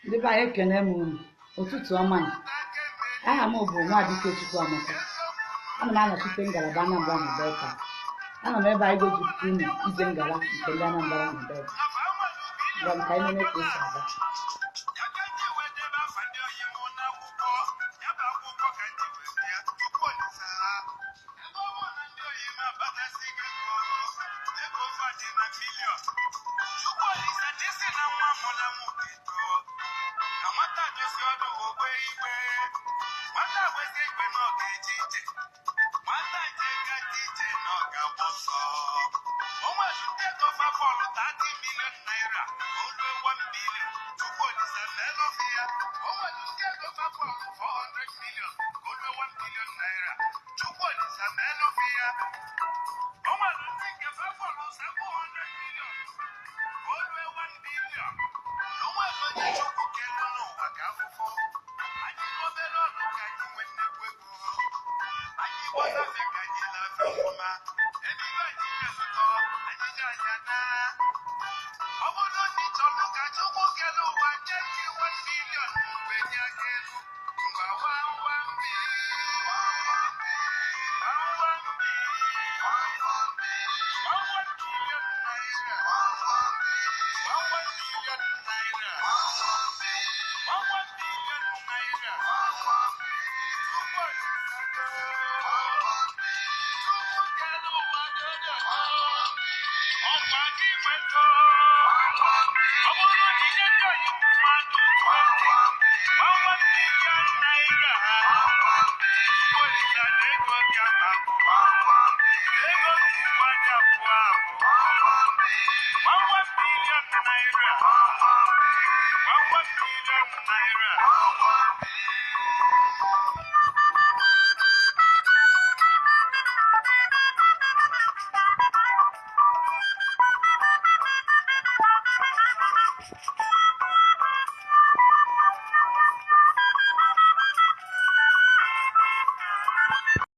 Ndị be anyị ekene m unu ụtụtụ ọma nụ. Aha m bụ Nwadike Chukwuamaka. Ana m anọchite ngalaba Anambra na Delta. Ana m ebe anyị gojupụta unu ije ngala nke ndị Anambra na Delta. Ngwa m ka anyị nene ka o si aga.